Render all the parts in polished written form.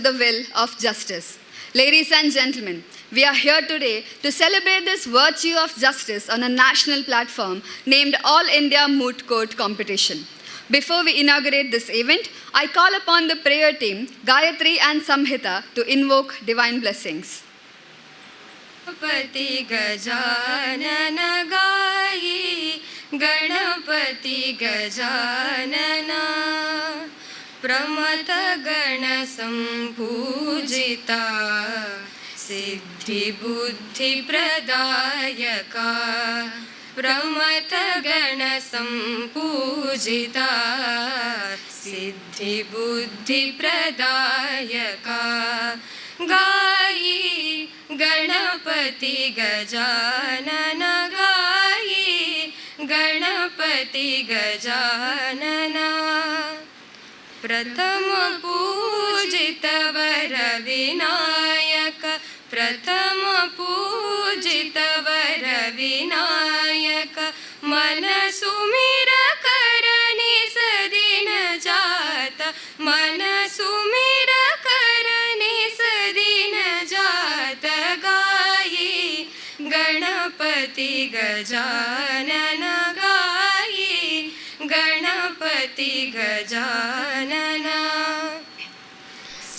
the will of justice. Ladies and gentlemen, we are here today to celebrate this virtue of justice on a national platform named All India Moot Court Competition. Before we inaugurate this event, I call upon the prayer team, Gayatri and Samhita, to invoke divine blessings. Ganpati Gajanan गायी गणपति गजानन प्रमथ गण संपूजिता सिद्धि बुद्धि प्रदायका प्रमथ गण संपूजिता सिद्धि बुद्धि प्रदायका गायी गणपति गजानन गायी गणपति गजानन प्रथम पूजित वर विनायक प्रथम पूजित वर विनायक मन सुमिर करनि सदिन जात मन सुमिर करनि सदिन जात गायी गणपति गजानन गायी गणपति गजानन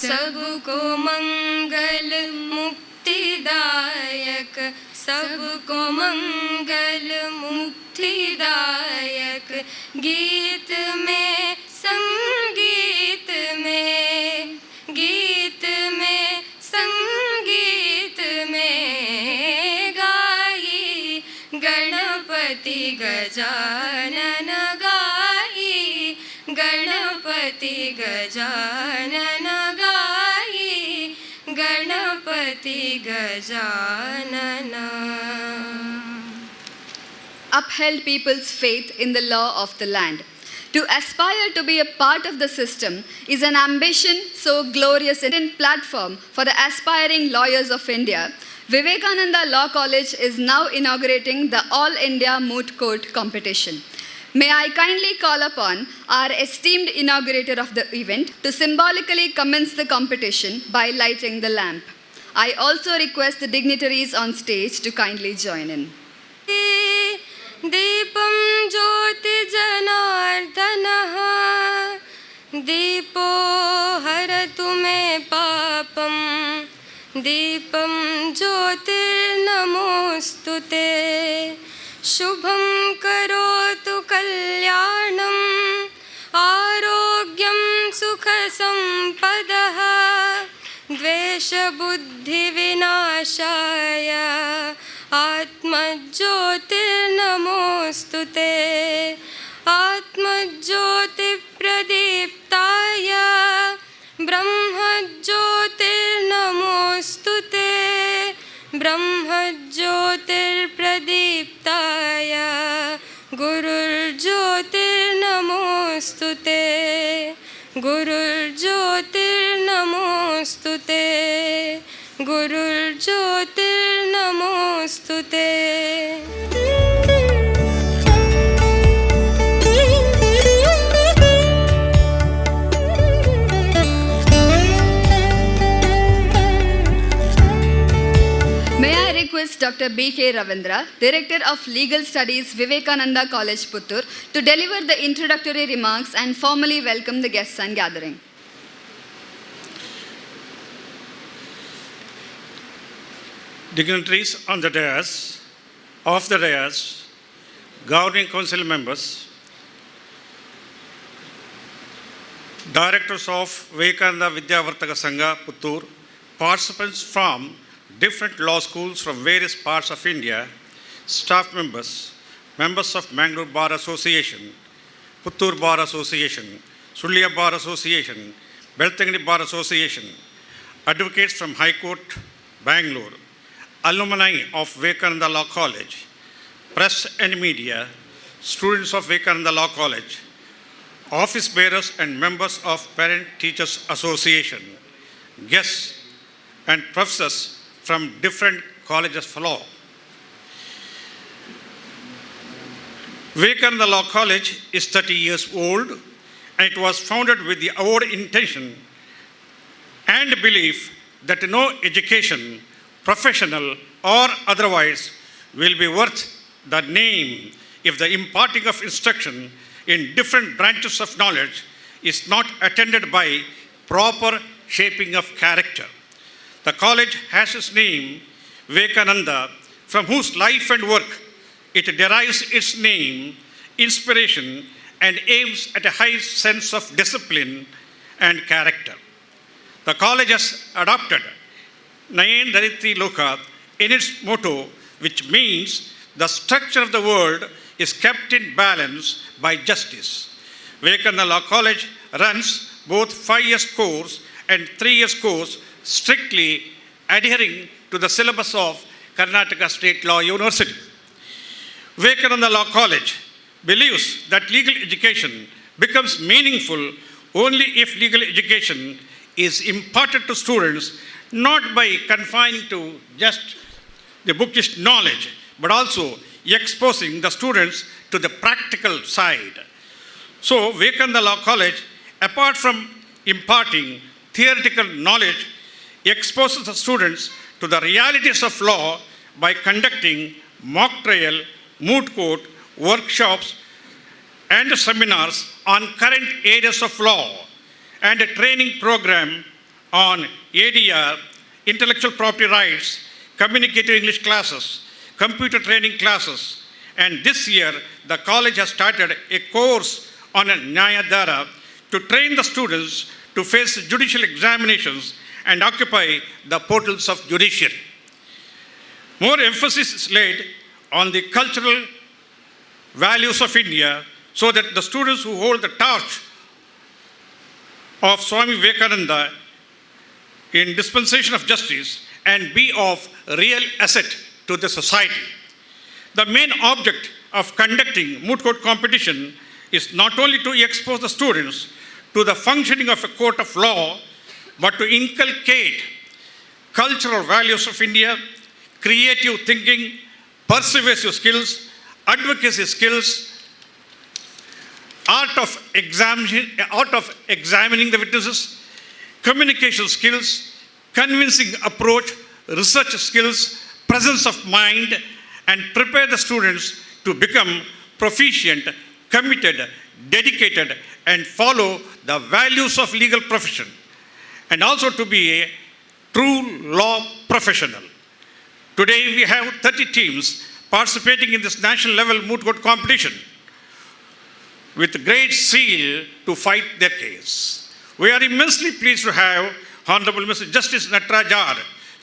सबको मंगल मुक्तिदायक सबको मंगल मुक्तिदायक गीत में संगीत में गीत में संगीत में गायी गणपति गजानन गायी गणपति गजानन गायी Ganpati Gajanan. Upheld people's faith in the law of the land. To aspire to be a part of the system is an ambition so glorious and a platform for the aspiring lawyers of India. Vivekananda Law College is now inaugurating the All India Moot Court Competition. May I kindly call upon our esteemed inaugurator of the event to symbolically commence the competition by lighting the lamp. I also request the dignitaries on stage to kindly join in. दीपं ज्योति जनार्दनः दीपो हरतु मे पापं दीपं ज्योतिर्नमोऽस्तु ते शुभं करोतु कल्याणम् आरोग्यं सुखसम्पदः द्वेषबुद्धिविनाशाय आत्मज्योतिर्नमोऽस्तु ते आत्मज्योतिप्रदीप्ताय ब्रह्मज्योतिर्नमोऽस्तु ते ब्रह्मज्योतिर्प्रदीप्ताय गुरुर्ज्योतिर्नमोऽस्तु ते गुरुर्ज्योतिर्नमोऽस्तु ते गुरुर्ज्योतिर्नमोऽस्तु ते. May I request Dr. B.K. Ravindra, Director of Legal Studies, Vivekananda College, Puttur, to deliver the introductory remarks and formally welcome the guests and gathering. Dignitaries on the dais, off the dais, governing council members, directors of Vivekananda Vidyavartaka Sangha, Puttur, participants from different law schools from various parts of India, staff members, members of Mangalore Bar Association, Puttur Bar Association, Sulliya Bar Association, Beltangani Bar Association, advocates from High Court, Bangalore, alumni of Vivekananda Law College, press and media, students of Vivekananda Law College, office bearers and members of Parent Teachers Association, guests and professors from different colleges of law. Vivekananda Law College is 30 years old, and it was founded with the avowed intention and belief that no education, professional or otherwise, will be worth the name if the imparting of instruction in different branches of knowledge is not attended by proper shaping of character. The college has its name, Vivekananda, from whose life and work it derives its name, inspiration, and aims at a high sense of discipline and character. The college has adopted Nayen Daritri Loka in its motto, which means the structure of the world is kept in balance by justice. Vivekananda Law College runs both 5-year course and 3-year course strictly adhering to the syllabus of Karnataka State Law University. Vivekananda Law College believes that legal education becomes meaningful only if legal education is imparted to students not by confining to just the bookish knowledge, but also exposing the students to the practical side. So, Vivekananda Law College, apart from imparting theoretical knowledge, exposes the students to the realities of law by conducting mock trial, moot court, workshops, and seminars on current areas of law, and a training program on ADR, intellectual property rights, communicative English classes, computer training classes, and this year the college has started a course on a Nyayadhara to train the students to face judicial examinations and occupy the portals of judiciary. More emphasis is laid on the cultural values of India so that the students who hold the torch of Swami Vivekananda in dispensation of justice and be of real asset to the society. The main object of conducting moot court competition is not only to expose the students to the functioning of a court of law, but to inculcate cultural values of India, creative thinking, persuasive skills, advocacy skills, art of examining the witnesses, communication skills, convincing approach, research skills, presence of mind, and prepare the students to become proficient, committed, dedicated, and follow the values of legal profession, and also to be a true law professional. Today we have 30 teams participating in this national level moot court competition with great zeal to fight their case. We are immensely pleased to have Honorable Mr. Justice Natarajar,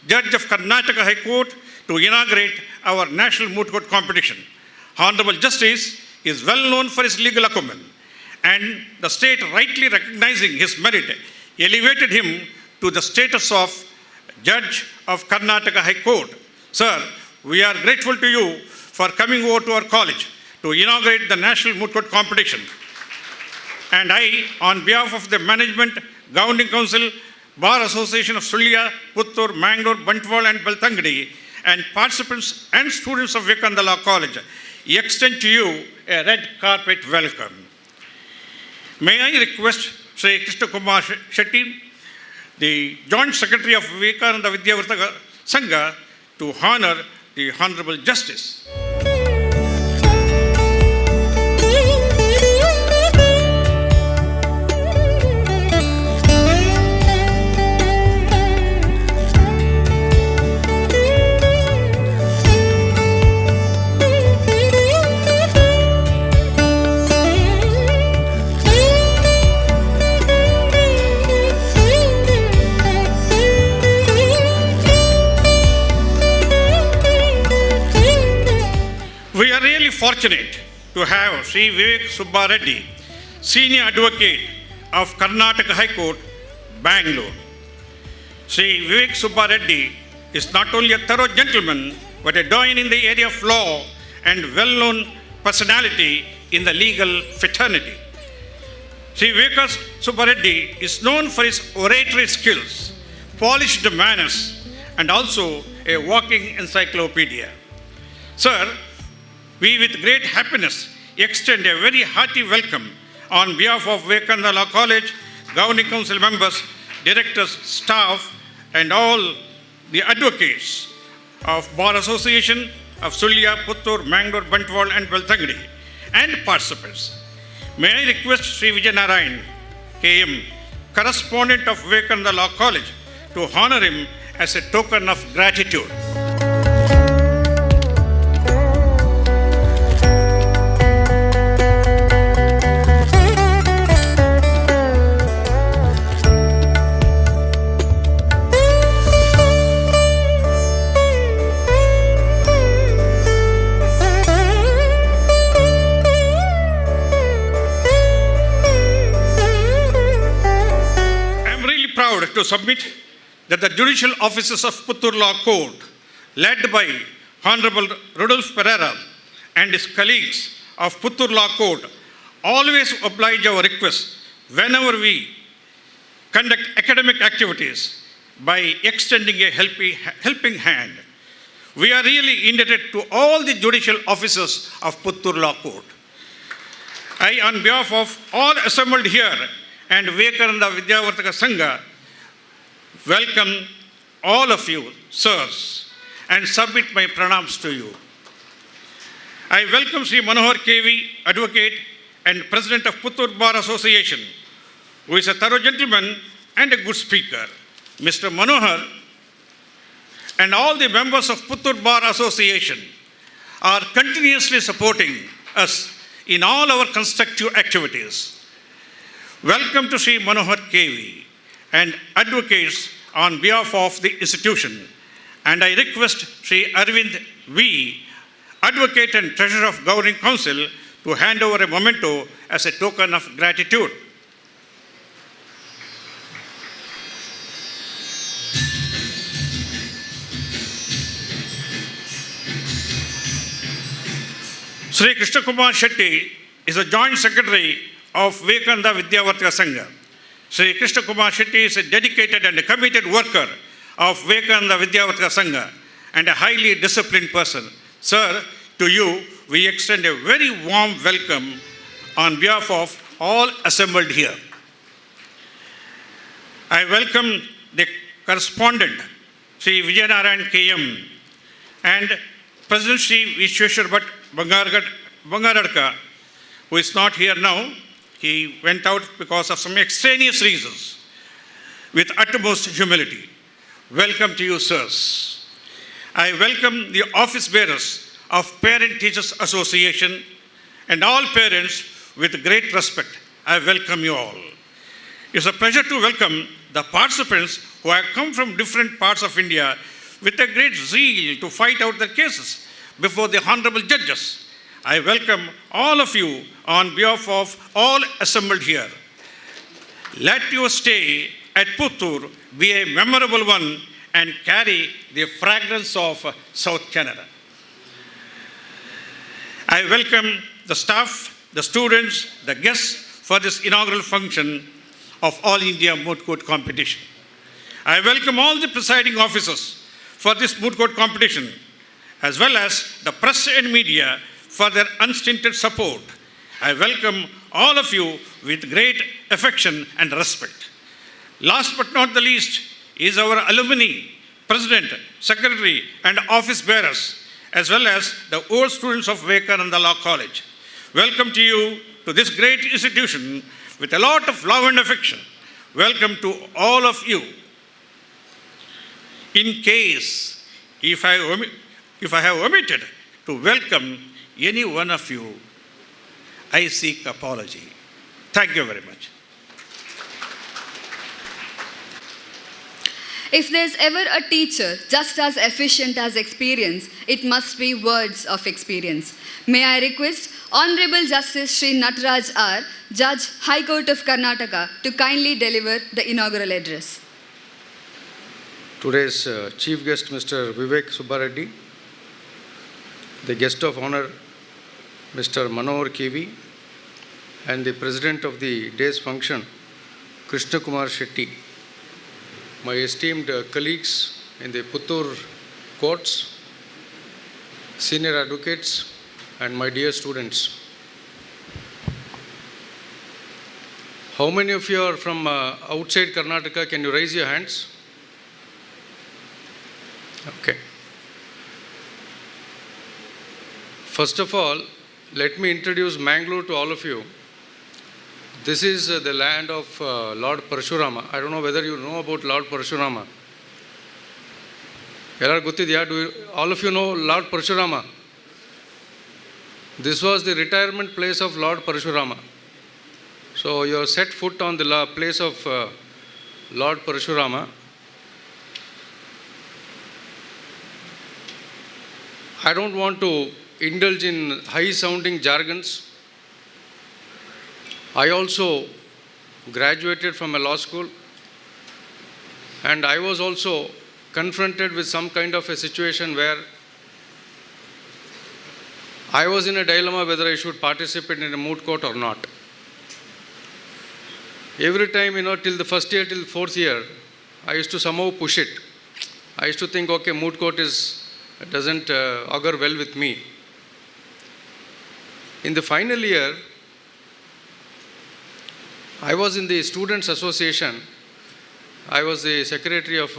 Judge of Karnataka High Court, to inaugurate our national moot court competition. Honorable Justice is well known for his legal acumen, and the state, rightly recognizing his merit, elevated him to the status of Judge of Karnataka High Court. Sir, we are grateful to you for coming over to our college to inaugurate the National Moot Court Competition. And I, on behalf of the Management, Governing Council, Bar Association of Sulya, Puttur, Mangalore, Bantwal and Beltangadi, and participants and students of Vivekananda Law College, extend to you a red carpet welcome. May I request Sri Krishna Kumar Shetty, the Joint Secretary of Vivekananda Vidyavartaka Sangha, to honor the Honorable Justice. We are really fortunate to have Sri Vivek Subba Reddy, Senior Advocate of Karnataka High Court, Bangalore. Sri Vivek Subba Reddy is not only a thorough gentleman, but a doyen in the area of law and well-known personality in the legal fraternity. Sri Vivek Subba Reddy is known for his oratory skills, polished manners, and also a walking encyclopedia. Sir, we with great happiness extend a very hearty welcome on behalf of Vivekananda Law College, Governing Council members, directors, staff, and all the advocates of Bar Association of Sulya, Puttur, Mangalore, Bantwal, and Beltangadi, and participants. May I request Sri Vijay Narayan, KM, correspondent of Vivekananda Law College, to honor him as a token of gratitude. To submit that the judicial officers of Puttur Law Court, led by Honorable Rudolf Pereira and his colleagues of Puttur Law Court, always oblige our request whenever we conduct academic activities by extending a helping hand. We are really indebted to all the judicial officers of Puttur Law Court. I, on behalf of all assembled here and Vivekananda Vidyavartaka Sangha, welcome all of you, sirs, and submit my pranams to you. I welcome Sri Manohar KV, advocate and president of Puttur Bar Association, who is a thorough gentleman and a good speaker. Mr. Manohar and all the members of Puttur Bar Association are continuously supporting us in all our constructive activities. Welcome to Sri Manohar KV and advocates on behalf of the institution. And I request Sri Arvind V, advocate and treasurer of Governing Council, to hand over a memento as a token of gratitude. Sri Krishna Kumar Shetty is a joint secretary of Vivekananda Vidyavartaka Sangha. Sri Krishna Kumar Shetty is a dedicated and a committed worker of Vivekananda Vidyavartaka Sangha and a highly disciplined person. Sir, to you, we extend a very warm welcome on behalf of all assembled here. I welcome the correspondent, Sri Vijay Narayan KM, and President Sri Vishweshwar Bhatt Bangaradka, who is not here now. He went out because of some extraneous reasons. With utmost humility, welcome to you, sirs. I welcome the office bearers of Parent Teachers Association and all parents with great respect. I welcome you all. It's a pleasure to welcome the participants who have come from different parts of India with a great zeal to fight out their cases before the honorable judges. I welcome all of you on behalf of all assembled here. Let your stay at Puttur be a memorable one and carry the fragrance of South Canada. I welcome the staff, the students, the guests for this inaugural function of All India Moot Court Competition. I welcome all the presiding officers for this moot court competition, as well as the press and media for their unstinted support. I welcome all of you with great affection and respect. Last but not the least is our alumni, president, secretary, and office bearers, as well as the old students of Vivekananda Law College. Welcome to you to this great institution with a lot of love and affection. Welcome to all of you. In case if I have omitted to welcome any one of you, I seek apology. Thank you very much. If there's ever a teacher just as efficient as experience, it must be words of experience. May I request Honorable Justice Sri Nataraj R, Judge, High Court of Karnataka, to kindly deliver the inaugural address. Today's chief guest, Mr. Vivek Subbareddy, the guest of honor, Mr. Manohar KV, and the president of the day's function, Krishna Kumar Shetty, my esteemed colleagues in the Puttur courts, senior advocates, and my dear students. How many of you are from outside Karnataka? Can you raise your hands? Okay. First of all, let me introduce Mangalore to all of you. This is the land of Lord Parashurama. I don't know whether you know about Lord Parashurama. All of you know Lord Parashurama? This was the retirement place of Lord Parashurama. So you have set foot on the place of Lord Parashurama. I don't want to indulge in high-sounding jargons. I also graduated from a law school, and I was also confronted with some kind of a situation where I was in a dilemma whether I should participate in a moot court or not. Every time, till the first year, till fourth year, I used to somehow push it. I used to think, okay, moot court doesn't augur well with me. In the final year, I was in the Students' Association. I was the secretary of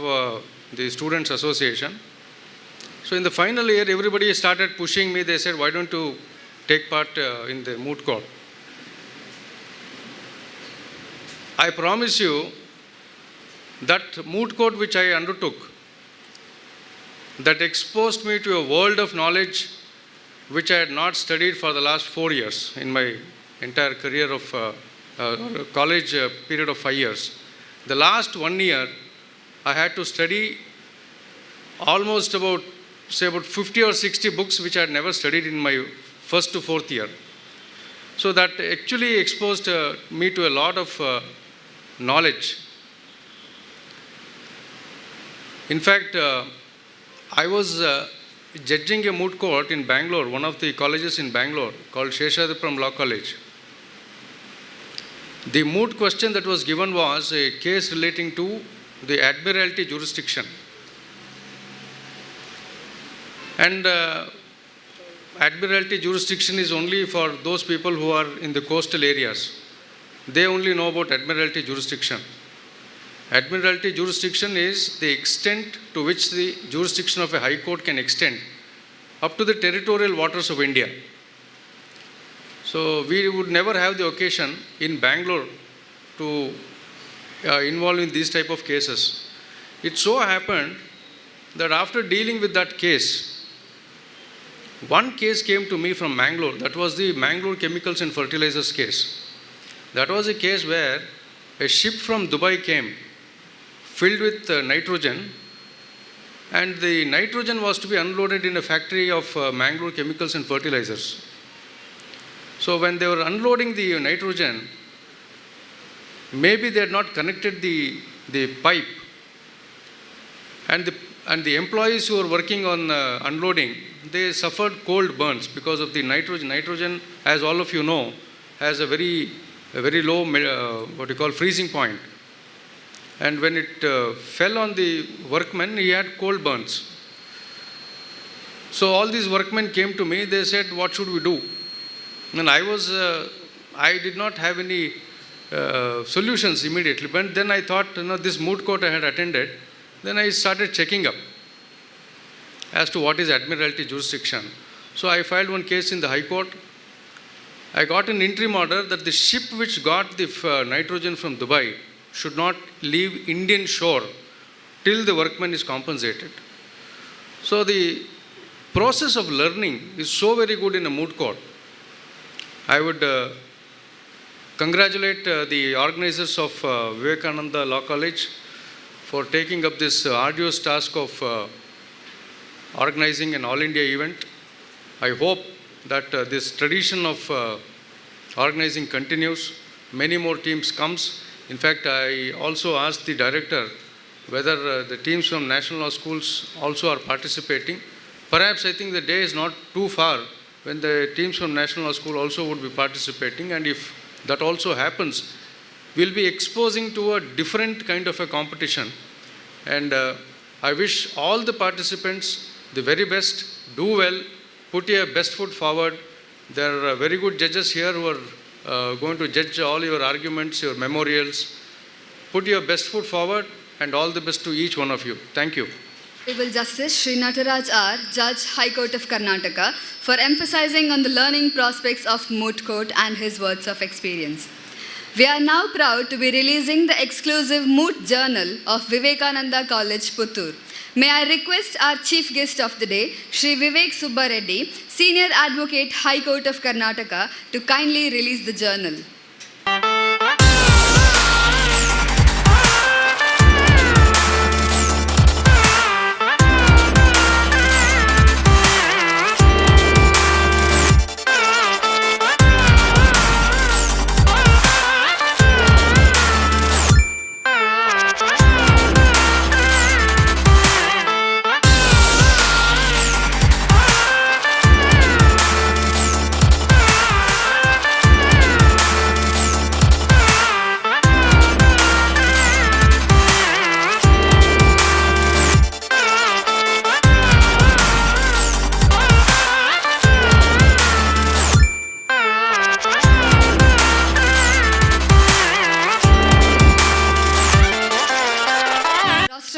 the Students' Association. So in the final year, everybody started pushing me. They said, why don't you take part in the moot court? I promise you that moot court which I undertook, that exposed me to a world of knowledge which I had not studied for the last 4 years in my entire career of college period of 5 years. The last 1 year, I had to study almost about 50 or 60 books which I had never studied in my first to fourth year. So that actually exposed me to a lot of knowledge. In fact, I was judging a moot court in Bangalore, one of the colleges in Bangalore called Sheshadipuram Law College. The moot question that was given was a case relating to the Admiralty jurisdiction. And Admiralty jurisdiction is only for those people who are in the coastal areas. They only know about Admiralty jurisdiction. Admiralty jurisdiction is the extent to which the jurisdiction of a high court can extend up to the territorial waters of India. So we would never have the occasion in Bangalore to involve in these type of cases. It so happened that after dealing with that case, one case came to me from Mangalore. That was the Mangalore Chemicals and Fertilizers case. That was a case where a ship from Dubai came filled with nitrogen, and the nitrogen was to be unloaded in a factory of Mangalore Chemicals and Fertilizers. So when they were unloading the nitrogen, maybe they had not connected the pipe, and the employees who were working on unloading, they suffered cold burns because of the nitrogen. Nitrogen, as all of you know, has a very low freezing point. And when it fell on the workman, he had cold burns. So all these workmen came to me. They said, what should we do? And I did not have any solutions immediately. But then I thought, this moot court I had attended, then I started checking up as to what is Admiralty jurisdiction. So I filed one case in the High Court. I got an interim order that the ship which got the nitrogen from Dubai should not leave Indian shore till the workman is compensated. So the process of learning is so very good in a moot court. I would congratulate the organizers of Vivekananda Law College for taking up this arduous task of organizing an All India event. I hope that this tradition of organizing continues, many more teams comes. In fact, I also asked the director whether the teams from national law schools also are participating. Perhaps I think the day is not too far when the teams from national law school also would be participating, and if that also happens, we'll be exposing to a different kind of a competition. And I wish all the participants the very best, do well, put your best foot forward. There are very good judges here who are going to judge all your arguments, your memorials. Put your best foot forward and all the best to each one of you. Thank you. Honorable Justice Sri Nataraj R, Judge, High Court of Karnataka, for emphasizing on the learning prospects of moot court and his words of experience. We are now proud to be releasing the exclusive moot journal of Vivekananda College, Puttur. May I request our chief guest of the day, Sri Vivek Subba Reddy, Senior Advocate, High Court of Karnataka, to kindly release the journal.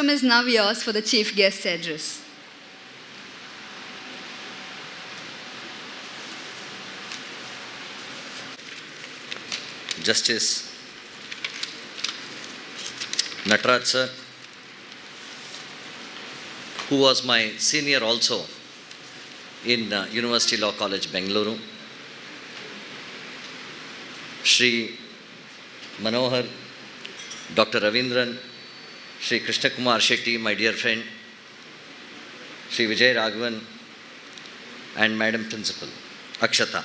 Is now yours for the chief guest address. Justice Nataraj sir, who was my senior also in University Law College, Bengaluru, Sri Manohar, Dr. Ravindran, Sri Krishna Kumar Shetty, my dear friend, Sri Vijay Raghavan, and Madam Principal, Akshata.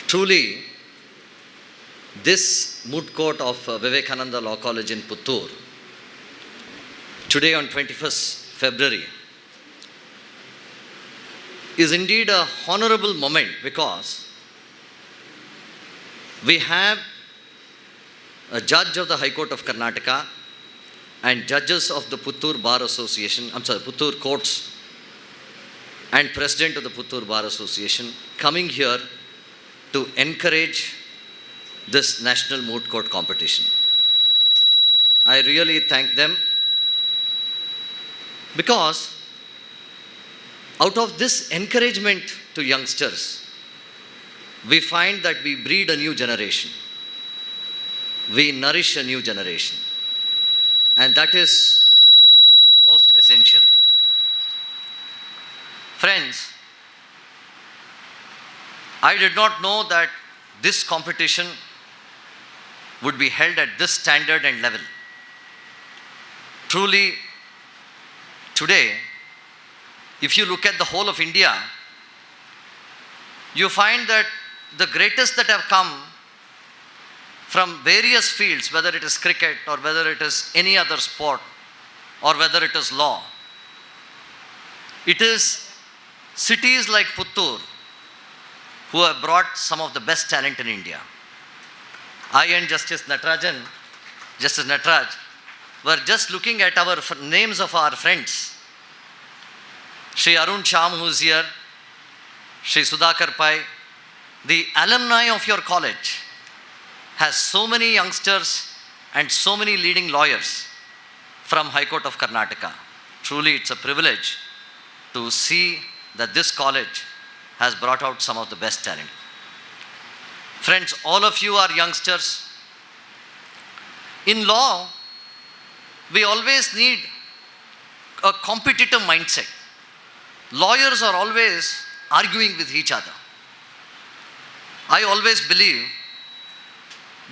Truly, this moot court of Vivekananda Law College in Puttur, today on 21st February, is indeed a honorable moment because we have a judge of the High Court of Karnataka and judges of the Puttur Bar Association, Puttur Courts, and President of the Puttur Bar Association coming here to encourage this National Moot Court competition. I really thank them because out of this encouragement to youngsters, we find that we breed a new generation. We nourish a new generation. And that is most essential. Friends, I did not know that this competition would be held at this standard and level. Truly, today, if you look at the whole of India, you find that the greatest that have come from various fields, whether it is cricket or whether it is any other sport or whether it is law, it is cities like Puttur who have brought some of the best talent in India. I and Justice Nataraj, were just looking at our names of our friends. Shri Arun Sham, who is here, Shri Sudhakar Pai, the alumni of your college has so many youngsters and so many leading lawyers from High Court of Karnataka. Truly, it's a privilege to see that this college has brought out some of the best talent. Friends, all of you are youngsters. In law, we always need a competitive mindset. Lawyers are always arguing with each other. I always believe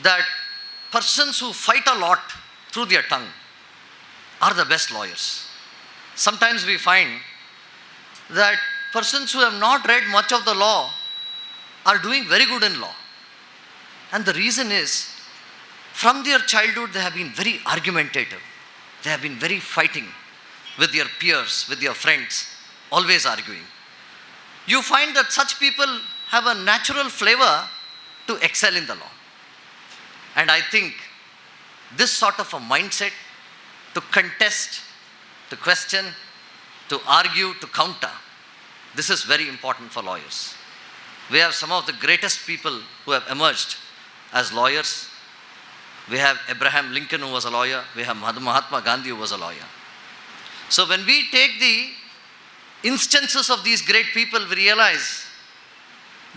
that persons who fight a lot through their tongue are the best lawyers. Sometimes we find that persons who have not read much of the law are doing very good in law. And the reason is, from their childhood they have been very argumentative. They have been very fighting with their peers, with their friends, always arguing. You find that such people have a natural flavor to excel in the law. And I think this sort of a mindset to contest, to question, to argue, to counter, this is very important for lawyers. We have some of the greatest people who have emerged as lawyers. We have Abraham Lincoln, who was a lawyer. We have Mahatma Gandhi, who was a lawyer. So when we take the instances of these great people, we realize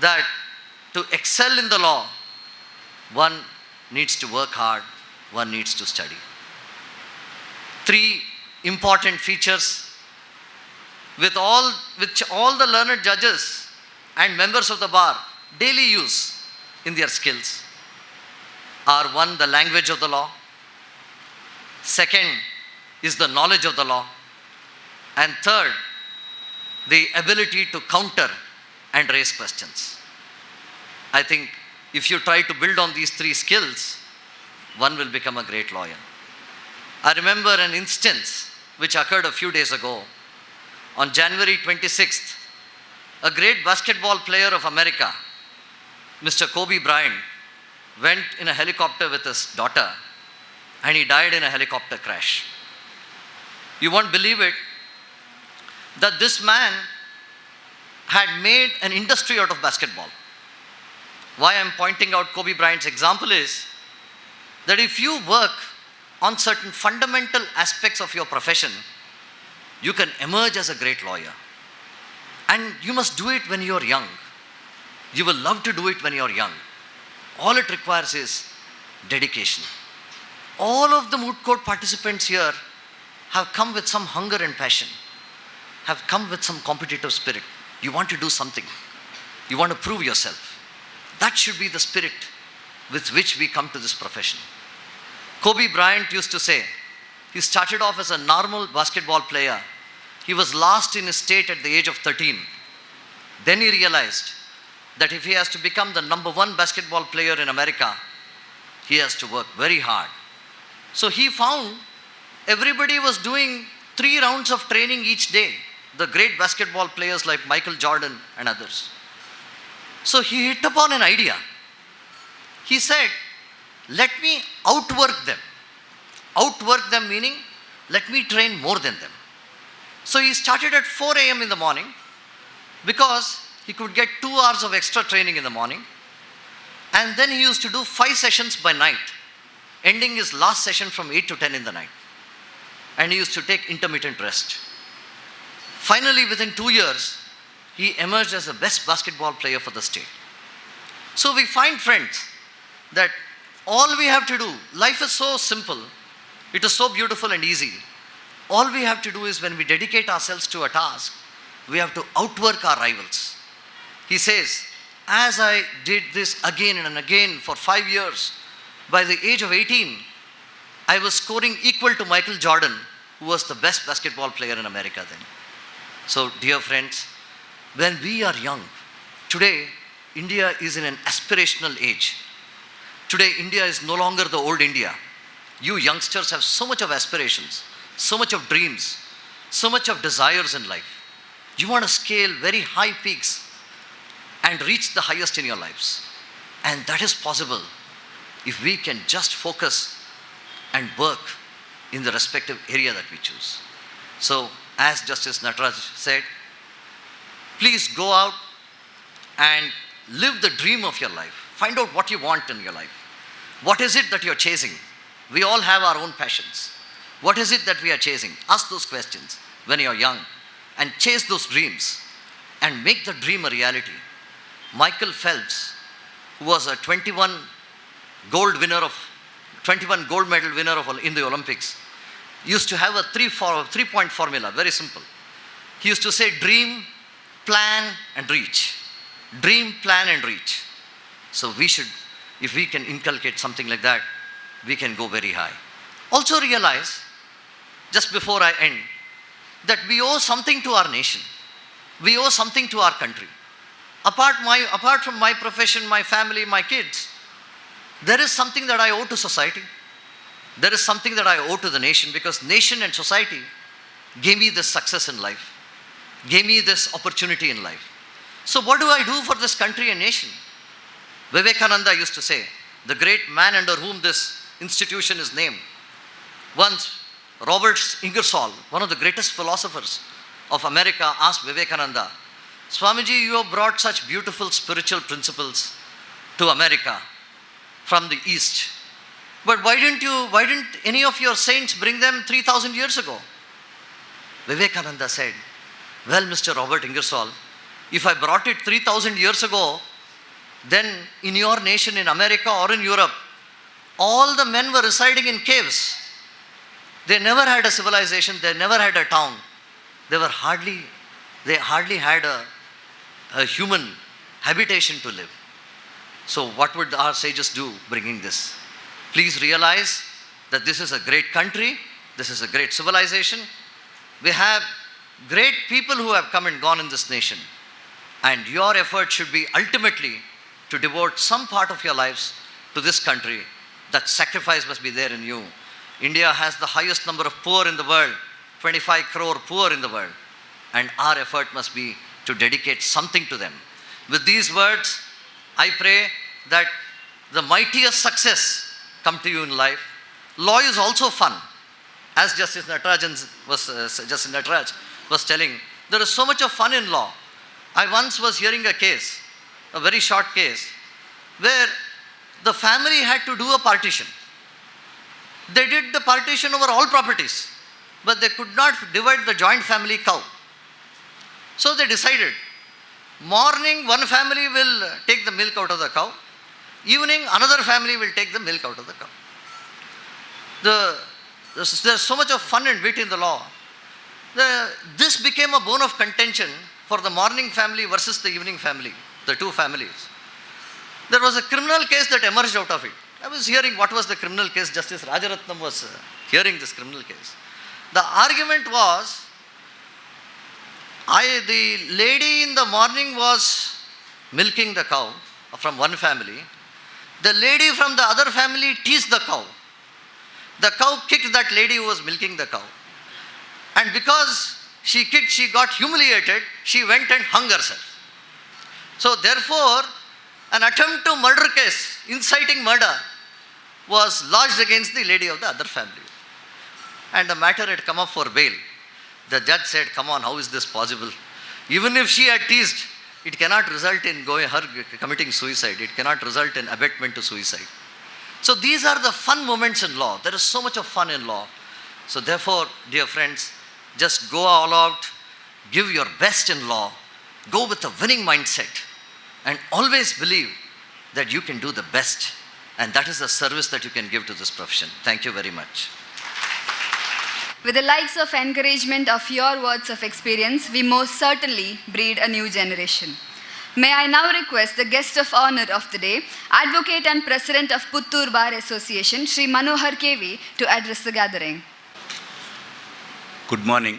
that to excel in the law, one needs to work hard, one needs to study. 3 important features which all the learned judges and members of the bar daily use in their skills are: 1, the language of the law; 2nd is the knowledge of the law; and 3rd, the ability to counter and raise questions. I think if you try to build on these 3 skills, one will become a great lawyer. I remember an instance which occurred a few days ago. On January 26th, a great basketball player of America, Mr. Kobe Bryant, went in a helicopter with his daughter, and he died in a helicopter crash. You won't believe it, that this man had made an industry out of basketball. Why I'm pointing out Kobe Bryant's example is that if you work on certain fundamental aspects of your profession, you can emerge as a great lawyer. And you must do it when you're young. You will love to do it when you're young. All it requires is dedication. All of the moot court participants here have come with some hunger and passion, have come with some competitive spirit. You want to do something. You want to prove yourself. That should be the spirit with which we come to this profession. Kobe Bryant used to say, he started off as a normal basketball player. He was last in his state at the age of 13. Then he realized that if he has to become the number 1 basketball player in America, he has to work very hard. So he found everybody was doing 3 rounds of training each day. The great basketball players like Michael Jordan and others. So he hit upon an idea. He said, let me outwork them. Outwork them meaning, let me train more than them. So he started at 4 a.m. in the morning because he could get 2 hours of extra training in the morning. And then he used to do 5 sessions by night, ending his last session from 8 to 10 in the night. And he used to take intermittent rest. Finally, within 2 years, he emerged as the best basketball player for the state. So we find, friends, that all we have to do, life is so simple, it is so beautiful and easy. All we have to do is when we dedicate ourselves to a task, we have to outwork our rivals. He says, as I did this again and again for 5 years, by the age of 18, I was scoring equal to Michael Jordan, who was the best basketball player in America then. So, dear friends, when we are young, today, India is in an aspirational age. Today, India is no longer the old India. You youngsters have so much of aspirations, so much of dreams, so much of desires in life. You want to scale very high peaks and reach the highest in your lives. And that is possible if we can just focus and work in the respective area that we choose. So, as Justice Nataraj said, please go out and live the dream of your life. Find out what you want in your life. What is it that you're chasing? We all have our own passions. What is it that we are chasing? Ask those questions when you're young and chase those dreams and make the dream a reality. Michael Phelps, who was a 21 gold medal winner in the Olympics, used to have a 3-point formula, very simple. He used to say, dream, plan, and reach. Dream, plan, and reach. So we should, if we can inculcate something like that, we can go very high. Also realize, just before I end, that we owe something to our nation. We owe something to our country. Apart from my profession, my family, my kids, there is something that I owe to society. There is something that I owe to the nation, because nation and society gave me this success in life, gave me this opportunity in life. So what do I do for this country and nation? Vivekananda used to say, the great man under whom this institution is named. Once, Robert Ingersoll, one of the greatest philosophers of America, asked Vivekananda, Swamiji, you have brought such beautiful spiritual principles to America from the East. But why didn't any of your saints bring them 3,000 years ago? Vivekananda said, well, Mr. Robert Ingersoll, if I brought it 3,000 years ago, then in your nation, in America or in Europe, all the men were residing in caves. They never had a civilization, they never had a town. They hardly had a human habitation to live. So what would our sages do bringing this? Please realize that this is a great country, this is a great civilization. We have great people who have come and gone in this nation. And your effort should be ultimately to devote some part of your lives to this country. That sacrifice must be there in you. India has the highest number of poor in the world, 25 crore poor in the world. And our effort must be to dedicate something to them. With these words, I pray that the mightiest success come to you in life. Law is also fun. As Justice Nataraj was telling, there is so much of fun in law. I once was hearing a case, a very short case, where the family had to do a partition. They did the partition over all properties, but they could not divide the joint family cow. So they decided, morning one family will take the milk out of the cow, evening another family will take the milk out of the cow. There's so much of fun and wit in the law. This became a bone of contention for the morning family versus the evening family, the two families. There was a criminal case that emerged out of it. I was hearing what was the criminal case. Justice Rajaratnam was hearing this criminal case. The argument was, the lady in the morning was milking the cow from one family. The lady from the other family teased the cow. The cow kicked that lady who was milking the cow. And because she kicked, she got humiliated, she went and hung herself. So therefore, an attempt to murder case, inciting murder, was lodged against the lady of the other family. And the matter had come up for bail. The judge said, come on, how is this possible? Even if she had teased, it cannot result in her committing suicide. It cannot result in abetment to suicide. So these are the fun moments in law. There is so much of fun in law. So therefore, dear friends, just go all out, give your best in law, go with a winning mindset, and always believe that you can do the best. And that is the service that you can give to this profession. Thank you very much. With the likes of encouragement of your words of experience, we most certainly breed a new generation. May I now request the guest of honor of the day, Advocate and President of Puttur Bar Association, Sri Manohar KV, to address the gathering. Good morning.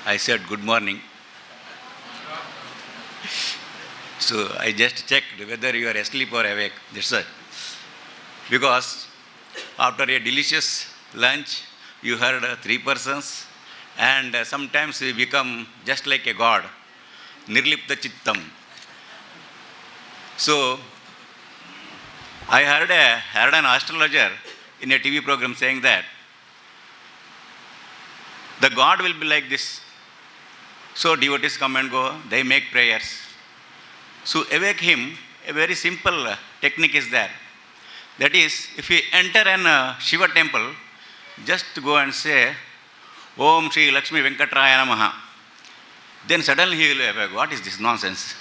I said good morning. So I just checked whether you are asleep or awake. That's it. Because after a delicious lunch, you heard three persons, and sometimes we become just like a god, nirlipta chittam. So I heard an astrologer in a TV program saying that the god will be like this. So devotees come and go, they make prayers. So awake him, a very simple technique is there. That is, if you enter an Shiva temple, just go and say, Om Shri Lakshmi Venkatraya Namaha. Then suddenly he will awake. What is this nonsense?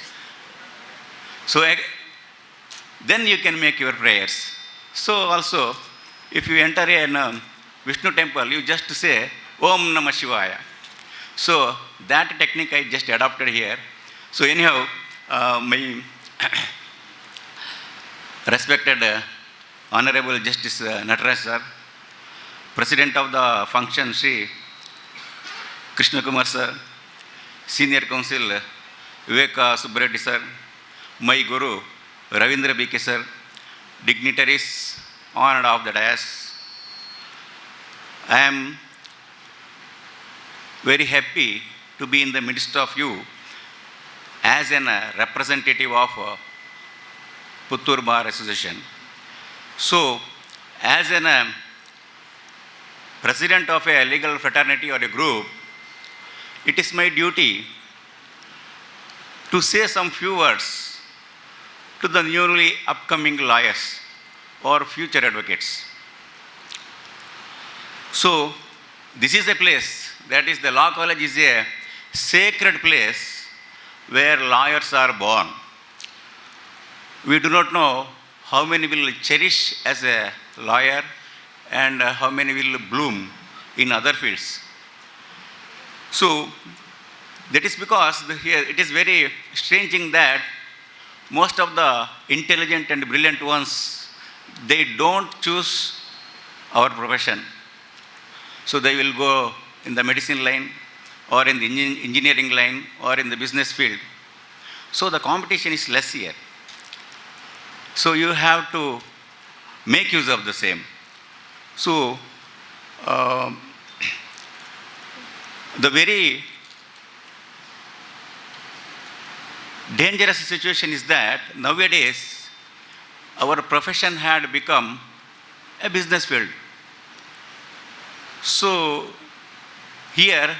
So then you can make your prayers. So also, if you enter a Vishnu temple, you just say, Om Namah Shivaya. So that technique I just adopted here. So anyhow, my respected Honorable Justice Nataraj sir, President of the function Sri Krishna Kumar sir, Senior Counsel Vivek Subba Reddy sir, my Guru Ravindra BK sir, dignitaries on and off the dais, I am very happy to be in the midst of you as a representative of Puttur Bar Association. So, as an president of a legal fraternity or a group, it is my duty to say some few words to the newly upcoming lawyers or future advocates. So, this is a place, that is, the law college is a sacred place where lawyers are born. We do not know how many will cherish as a lawyer and how many will bloom in other fields. So, that is because here it is very strange thing that most of the intelligent and brilliant ones, they don't choose our profession. So they will go in the medicine line or in the engineering line or in the business field. So the competition is less here. So you have to make use of the same. So the very dangerous situation is that nowadays our profession had become a business field. So here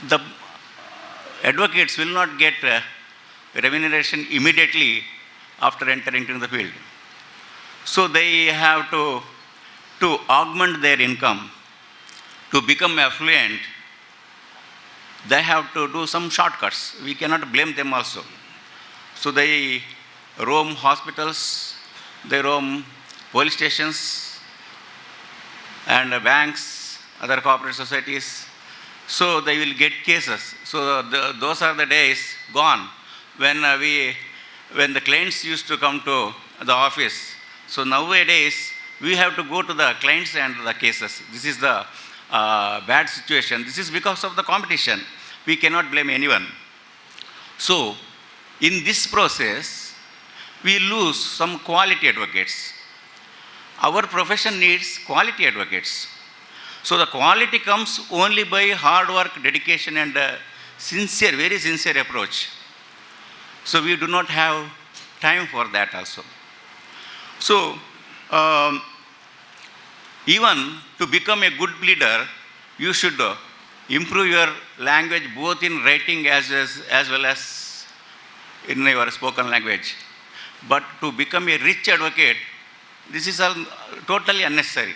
the advocates will not get remuneration immediately after entering into the field. So they have to augment their income, to become affluent, they have to do some shortcuts. We cannot blame them also. So they roam hospitals, they roam police stations and banks, other corporate societies. So they will get cases. So those are the days gone when the clients used to come to the office. So nowadays we have to go to the clients and the cases. This is the bad situation. This is because of the competition. We cannot blame anyone. So, in this process, we lose some quality advocates. Our profession needs quality advocates. So, the quality comes only by hard work, dedication, and sincere, very sincere approach. So, we do not have time for that also. So, even to become a good pleader, you should improve your language both in writing as well as in your spoken language. But to become a rich advocate, this is all totally unnecessary.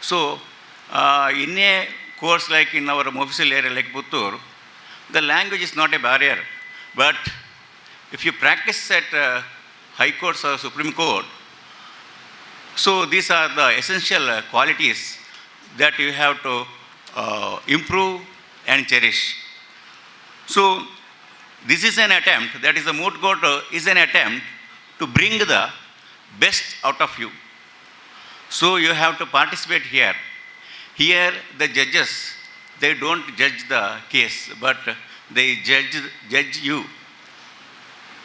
So, in a course like in our official area like Puttur, the language is not a barrier. But if you practice at High Courts or Supreme Court, so these are the essential qualities that you have to improve and cherish. So this is an attempt, that is the moot court is an attempt to bring the best out of you. So you have to participate here. Here the judges, they don't judge the case, but they judge you.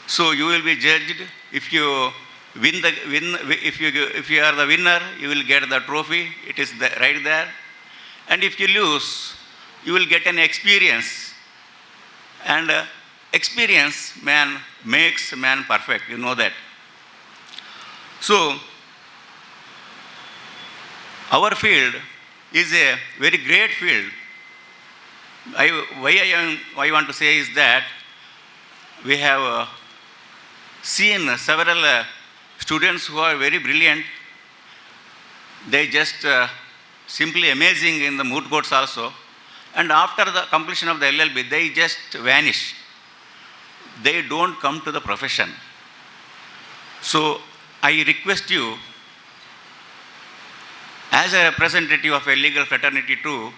So you will be judged. If you if you are the winner, you will get the trophy. It is right there. And if you lose, you will get an experience. And experience makes man perfect. You know that. So our field is a very great field. I want to say is that we have seen several students who are very brilliant. They just simply amazing in the moot courts also. And after the completion of the LLB, they just vanish. They don't come to the profession. So I request you, as a representative of a legal fraternity, to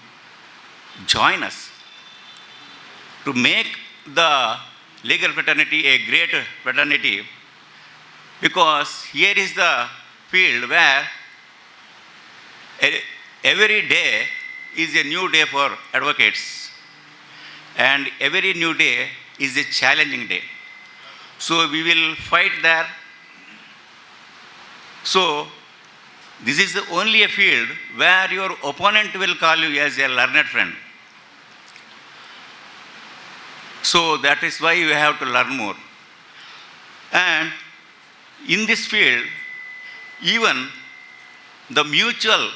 join us to make the legal fraternity a great fraternity, because here is the field where every day is a new day for advocates, and every new day is a challenging day. So we will fight there. So this is only a field where your opponent will call you as a learned friend. So that is why you have to learn more. And in this field, even the mutual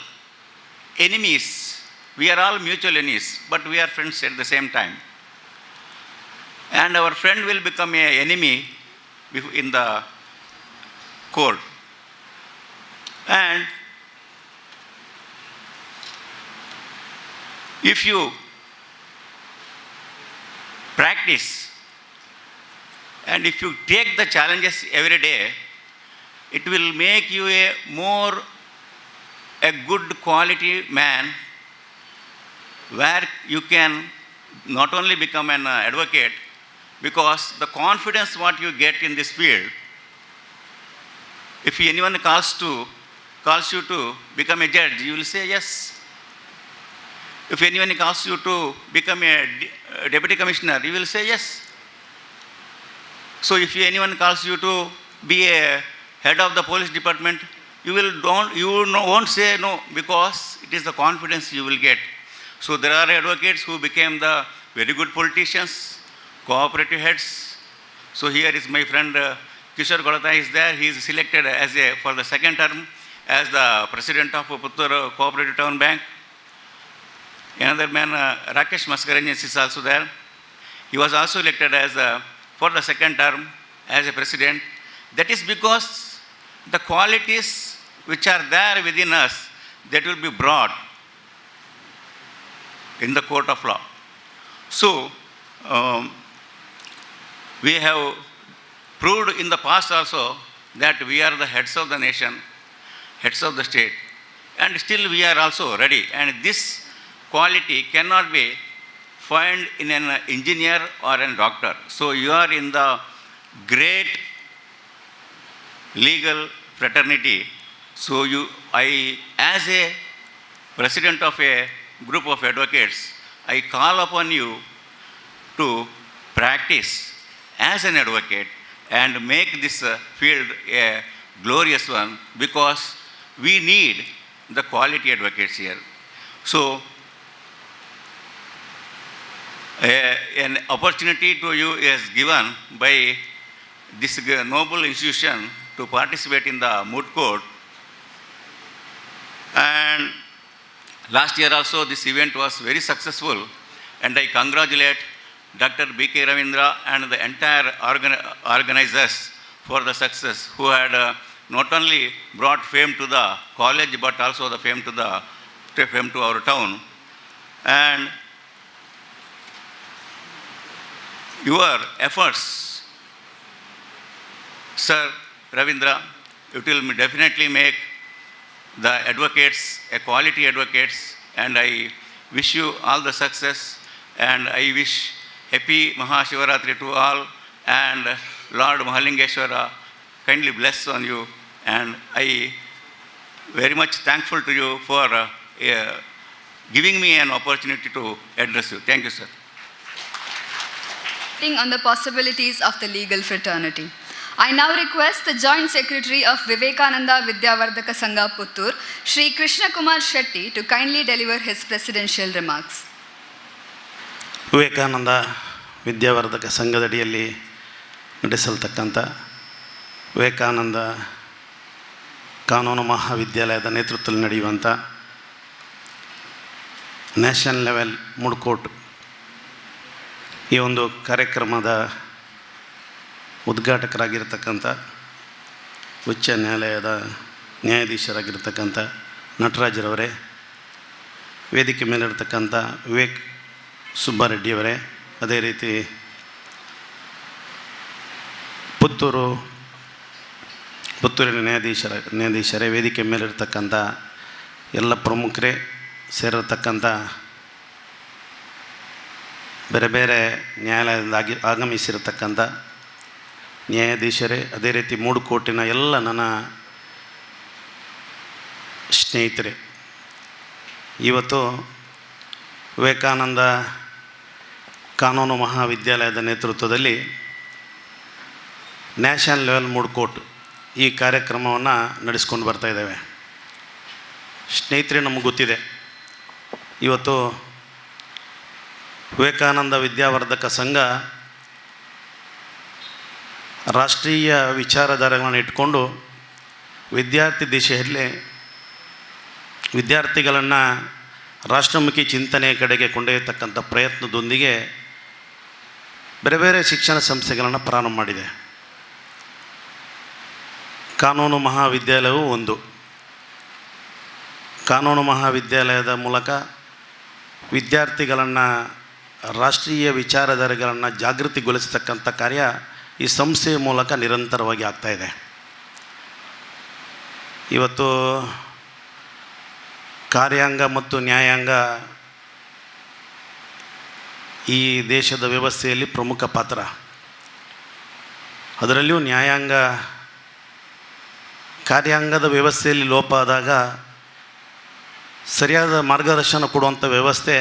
enemies. We are all mutual enemies, but we are friends at the same time. And our friend will become an enemy in the court. And if you practice and if you take the challenges every day, it will make you a good quality man, where you can not only become an advocate, because the confidence what you get in this field, if anyone calls you to become a judge, you will say yes. If anyone calls you to become a deputy commissioner, you will say yes. So if anyone calls you to be a head of the police department, you won't say no, because it is the confidence you will get. So there are advocates who became the very good politicians, cooperative heads. So here is my friend Kishore Godata is there. He is selected for the second term as the president of Puttur Cooperative Town Bank. Another man, Rakesh Mascarenhas, is also there. He was also elected for the second term as a president. That is because the qualities which are there within us, that will be brought in the court of law. So, we have proved in the past also that we are the heads of the nation, heads of the state, and still we are also ready. And this quality cannot be found in an engineer or a doctor. So you are in the great legal fraternity. So I, as a president of a group of advocates, I call upon you to practice as an advocate and make this field a glorious one, because we need the quality advocates here. So an opportunity to you is given by this noble institution to participate in the moot court. And last year also this event was very successful, and I congratulate Dr. B.K. Ravindra and the entire organizers for the success, who had not only brought fame to the college but also the fame to our town. And your efforts, Sir Ravindra, it will definitely make the advocates a quality advocates, and I wish you all the success, and I wish happy Mahashivaratri to all, and Lord Mahalingeshwara kindly bless on you, and I very much thankful to you for giving me an opportunity to address you. Thank you, sir. On the possibilities of the legal fraternity. I now request the Joint Secretary of Vivekananda Vidyavardhaka Sangha Puttur, Shri Krishna Kumar Shetty, to kindly deliver his presidential remarks. Vivekananda ವಿದ್ಯಾವರ್ಧಕ ಸಂಘದಡಿಯಲ್ಲಿ ನಡೆಸಲ್ತಕ್ಕಂಥ ವಿವೇಕಾನಂದ ಕಾನೂನು ಮಹಾವಿದ್ಯಾಲಯದ ನೇತೃತ್ವದಲ್ಲಿ ನಡೆಯುವಂಥ national level mood court ಈ ಒಂದು ಕಾರ್ಯಕ್ರಮದ ಉದ್ಘಾಟಕರಾಗಿರ್ತಕ್ಕಂಥ ಉಚ್ಚ ನ್ಯಾಯಾಲಯದ ನ್ಯಾಯಾಧೀಶರಾಗಿರ್ತಕ್ಕಂಥ ನಟರಾಜರವರೇ, ವೇದಿಕೆ ಮೇಲಿರ್ತಕ್ಕಂಥ ವಿವೇಕ್ ಸುಬ್ಬಾರೆಡ್ಡಿಯವರೇ, ಅದೇ ರೀತಿ ಪುತ್ತೂರಿನ ನ್ಯಾಯಾಧೀಶರೇ, ವೇದಿಕೆ ಮೇಲಿರ್ತಕ್ಕಂಥ ಎಲ್ಲ ಪ್ರಮುಖರೇ ಸೇರಿರ್ತಕ್ಕಂಥ ಬೇರೆ ಬೇರೆ ನ್ಯಾಯಾಲಯದಿಂದ ಆಗಮಿಸಿರತಕ್ಕಂಥ ನ್ಯಾಯಾಧೀಶರೇ, ಅದೇ ರೀತಿ ಮೂಡು ಕೋರ್ಟಿನ ಎಲ್ಲ ನನ್ನ ಸ್ನೇಹಿತರೆ, ಇವತ್ತು ವಿವೇಕಾನಂದ ಕಾನೂನು ಮಹಾವಿದ್ಯಾಲಯದ ನೇತೃತ್ವದಲ್ಲಿ ನ್ಯಾಷನಲ್ ಲೆವೆಲ್ ಮೂಡ್ ಕೋರ್ಟ್ ಈ ಕಾರ್ಯಕ್ರಮವನ್ನು ನಡೆಸ್ಕೊಂಡು ಬರ್ತಾಯಿದ್ದೇವೆ. ಸ್ನೇಹಿತರೆ, ನಮಗೆ ಗೊತ್ತಿದೆ, ಇವತ್ತು ವಿವೇಕಾನಂದ ವಿದ್ಯಾವರ್ಧಕ ಸಂಘ ರಾಷ್ಟ್ರೀಯ ವಿಚಾರಧಾರೆಗಳನ್ನು ಇಟ್ಕೊಂಡು ವಿದ್ಯಾರ್ಥಿ ದಿಶೆಯಲ್ಲಿ ವಿದ್ಯಾರ್ಥಿಗಳನ್ನು ರಾಷ್ಟ್ರಮುಖಿ ಚಿಂತನೆಯ ಕಡೆಗೆ ಕೊಂಡೊಯ್ಯತಕ್ಕಂಥ ಪ್ರಯತ್ನದೊಂದಿಗೆ ಬೇರೆ ಬೇರೆ ಶಿಕ್ಷಣ ಸಂಸ್ಥೆಗಳನ್ನು ಪ್ರಾರಂಭ ಮಾಡಿದೆ. ಕಾನೂನು ಮಹಾವಿದ್ಯಾಲಯವು ಒಂದು. ಕಾನೂನು ಮಹಾವಿದ್ಯಾಲಯದ ಮೂಲಕ ವಿದ್ಯಾರ್ಥಿಗಳನ್ನು ರಾಷ್ಟ್ರೀಯ ವಿಚಾರಧಾರೆಗಳನ್ನು ಜಾಗೃತಿಗೊಳಿಸ್ತಕ್ಕಂಥ ಕಾರ್ಯ ಈ ಸಂಸ್ಥೆಯ ಮೂಲಕ ನಿರಂತರವಾಗಿ ಆಗ್ತಾಯಿದೆ. ಇವತ್ತು ಕಾರ್ಯಾಂಗ ಮತ್ತು ನ್ಯಾಯಾಂಗ ಈ ದೇಶದ ವ್ಯವಸ್ಥೆಯಲ್ಲಿ ಪ್ರಮುಖ ಪಾತ್ರ. ಅದರಲ್ಲಿಯೂ ನ್ಯಾಯಾಂಗ ಕಾರ್ಯಾಂಗದ ವ್ಯವಸ್ಥೆಯಲ್ಲಿ ಲೋಪ ಆದಾಗ ಸರಿಯಾದ ಮಾರ್ಗದರ್ಶನ ಕೊಡುವಂಥ ವ್ಯವಸ್ಥೆ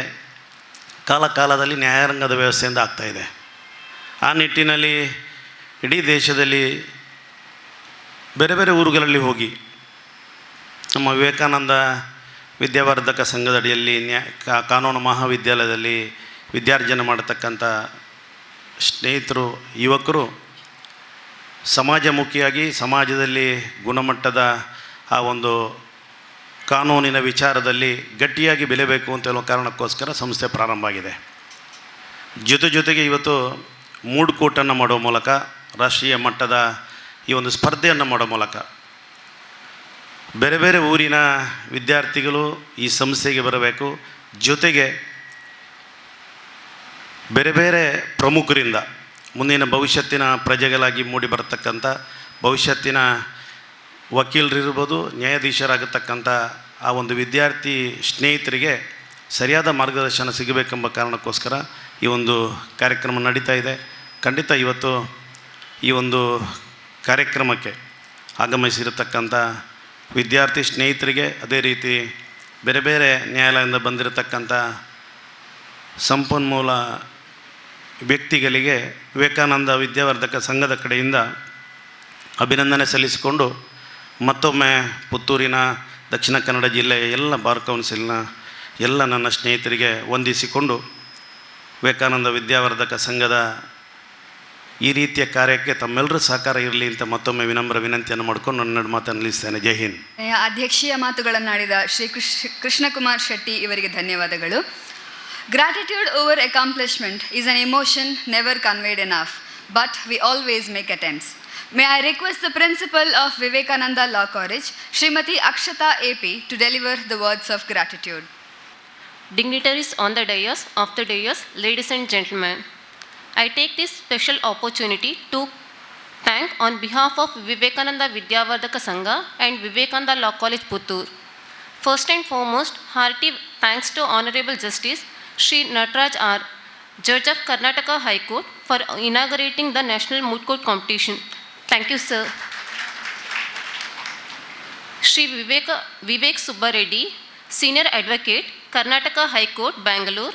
ಕಾಲಕಾಲದಲ್ಲಿ ನ್ಯಾಯಾಂಗದ ವ್ಯವಸ್ಥೆಯಿಂದ ಆಗ್ತಾಯಿದೆ. ಆ ನಿಟ್ಟಿನಲ್ಲಿ ಇಡೀ ದೇಶದಲ್ಲಿ ಬೇರೆ ಬೇರೆ ಊರುಗಳಲ್ಲಿ ಹೋಗಿ ನಮ್ಮ ವಿವೇಕಾನಂದ ವಿದ್ಯಾವರ್ಧಕ ಸಂಘದ ಅಡಿಯಲ್ಲಿ ಕಾನೂನು ಮಹಾವಿದ್ಯಾಲಯದಲ್ಲಿ ವಿದ್ಯಾರ್ಜನೆ ಮಾಡತಕ್ಕಂಥ ಸ್ನೇಹಿತರು, ಯುವಕರು ಸಮಾಜಮುಖಿಯಾಗಿ ಸಮಾಜದಲ್ಲಿ ಗುಣಮಟ್ಟದ ಆ ಒಂದು ಕಾನೂನಿನ ವಿಚಾರದಲ್ಲಿ ಗಟ್ಟಿಯಾಗಿ ಬೆಳೆಯಬೇಕು ಅಂತ ಹೇಳೋ ಕಾರಣಕ್ಕೋಸ್ಕರ ಸಂಸ್ಥೆ ಪ್ರಾರಂಭ ಆಗಿದೆ. ಜೊತೆಗೆ ಇವತ್ತು ಮೂಡ್ ಕೋರ್ಟನ್ನು ಮಾಡೋ ಮೂಲಕ ರಾಷ್ಟ್ರೀಯ ಮಟ್ಟದ ಈ ಒಂದು ಸ್ಪರ್ಧೆಯನ್ನು ಮಾಡೋ ಮೂಲಕ ಬೇರೆ ಬೇರೆ ಊರಿನ ವಿದ್ಯಾರ್ಥಿಗಳು ಈ ಸಂಸ್ಥೆಗೆ ಬರಬೇಕು. ಜೊತೆಗೆ ಬೇರೆ ಬೇರೆ ಪ್ರಮುಖರಿಂದ ಮುಂದಿನ ಭವಿಷ್ಯತ್ತಿನ ಪ್ರಜೆಗಳಾಗಿ ಮೂಡಿ ಬರತಕ್ಕಂಥ ಭವಿಷ್ಯತ್ತಿನ ವಕೀಲರಿರ್ಬೋದು, ನ್ಯಾಯಾಧೀಶರಾಗತಕ್ಕಂಥ ಆ ಒಂದು ವಿದ್ಯಾರ್ಥಿ ಸ್ನೇಹಿತರಿಗೆ ಸರಿಯಾದ ಮಾರ್ಗದರ್ಶನ ಸಿಗಬೇಕೆಂಬ ಕಾರಣಕ್ಕೋಸ್ಕರ ಈ ಒಂದು ಕಾರ್ಯಕ್ರಮ ನಡೀತಾ ಇದೆ. ಖಂಡಿತ ಇವತ್ತು ಈ ಒಂದು ಕಾರ್ಯಕ್ರಮಕ್ಕೆ ಆಗಮಿಸಿರತಕ್ಕಂಥ ವಿದ್ಯಾರ್ಥಿ ಸ್ನೇಹಿತರಿಗೆ, ಅದೇ ರೀತಿ ಬೇರೆ ಬೇರೆ ನ್ಯಾಯಾಲಯದಿಂದ ಬಂದಿರತಕ್ಕಂಥ ಸಂಪನ್ಮೂಲ ವ್ಯಕ್ತಿಗಳಿಗೆ ವಿವೇಕಾನಂದ ವಿದ್ಯಾವರ್ಧಕ ಸಂಘದ ಕಡೆಯಿಂದ ಅಭಿನಂದನೆ ಸಲ್ಲಿಸಿಕೊಂಡು ಮತ್ತೊಮ್ಮೆ ಪುತ್ತೂರಿನ ದಕ್ಷಿಣ ಕನ್ನಡ ಜಿಲ್ಲೆಯ ಎಲ್ಲ ಬಾರ್ ಕೌನ್ಸಿಲ್ನ ಎಲ್ಲ ನನ್ನ ಸ್ನೇಹಿತರಿಗೆ ವಂದಿಸಿಕೊಂಡು ವಿವೇಕಾನಂದ ವಿದ್ಯಾವರ್ಧಕ ಸಂಘದ ಈ ರೀತಿಯ ಕಾರ್ಯಕ್ಕೆ ತಮ್ಮೆಲ್ಲರ ಸಹಕಾರ ಇರಲಿ ಅಂತ ಮತ್ತೊಮ್ಮೆ ವಿನಮ್ರ ವಿನಂತಿಯನ್ನು ಮಾಡಿಕೊಂಡು ನನ್ನ ಮಾತನ್ನು ನಿಲ್ಲಿಸ್ತೇನೆ. ಜೈ ಹಿಂದ್. ಅಧ್ಯಕ್ಷೀಯ ಮಾತುಗಳನ್ನಾಡಿದ ಶ್ರೀ ಕೃಷ್ಣಕುಮಾರ್ ಶೆಟ್ಟಿ ಇವರಿಗೆ ಧನ್ಯವಾದಗಳು. Gratitude over accomplishment is an emotion never conveyed enough, but we always make attempts. May I request the principal of Vivekananda Law College, Srimati Akshata AP, to deliver the words of gratitude. Dignitaries on the dais, ladies and gentlemen, I take this special opportunity to thank on behalf of Vivekananda Vidyavardhaka Sangha and Vivekananda Law College Puttur. First and foremost, hearty thanks to Honorable Justice Shri Nataraj R, Judge of Karnataka High Court, for inaugurating the National Moot Court Competition. Thank you, sir. Shri Vivek Subba Reddy, Senior Advocate, Karnataka High Court, Bangalore,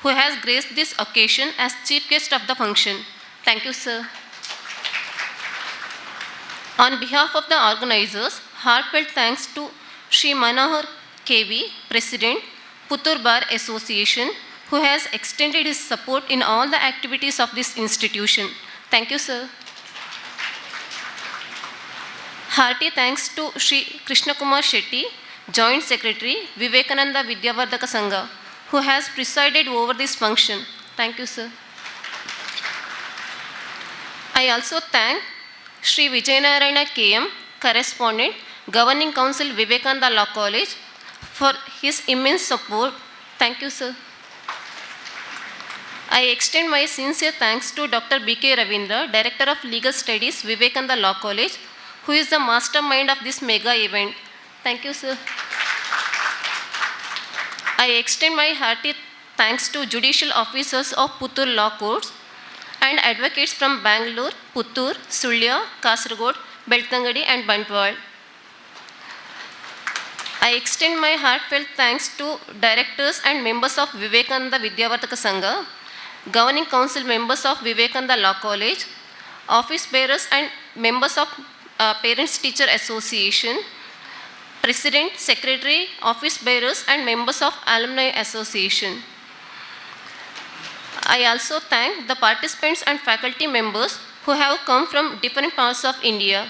who has graced this occasion as Chief Guest of the function. Thank you, sir. On behalf of the organizers, heartfelt thanks to Shri Manohar KV, President, Puttur Bar Association, who has extended his support in all the activities of this institution. Thank you, sir. Hearty thanks to Shri Krishnakumar Shetty, Joint Secretary, Vivekananda Vidyavardhaka Sangha, who has presided over this function. Thank you, sir. I also thank Shri Vijayanarayana KM, Correspondent, Governing Council, Vivekananda Law College, for his immense support. Thank you, sir. I extend my sincere thanks to Dr. B.K. Ravindra, Director of Legal Studies, Vivekananda Law College, who is the mastermind of this mega event. Thank you, sir. I extend my hearty thanks to judicial officers of Puttur Law Courts and advocates from Bangalore, Puttur, Sulya, Kasaragod, Beltangadi and Bantwal. I extend my heartfelt thanks to directors and members of Vivekananda Vidyavardhaka Sangha, Governing Council members of Vivekananda Law College, office bearers and members of Parents Teacher Association, President, Secretary, office bearers and members of Alumni Association. I also thank the participants and faculty members who have come from different parts of India.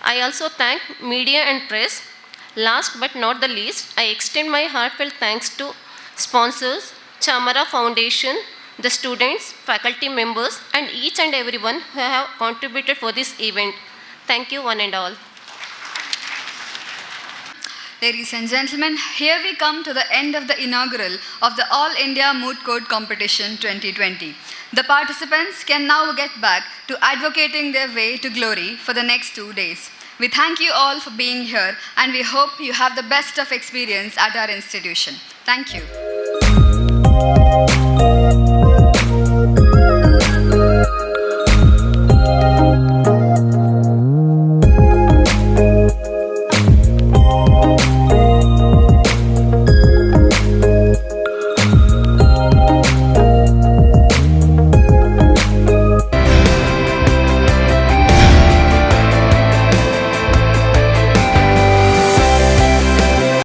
I also thank media and press, Last but not the least, I extend my heartfelt thanks to sponsors, Chamara Foundation, the students, faculty members, and each and everyone who have contributed for this event. Thank you, one and all. Ladies and gentlemen, here we come to the end of the inaugural of the All India Moot Court Competition 2020. The participants can now get back to advocating their way to glory for the next 2 days. We thank you all for being here and we hope you have the best of experience at our institution. Thank you.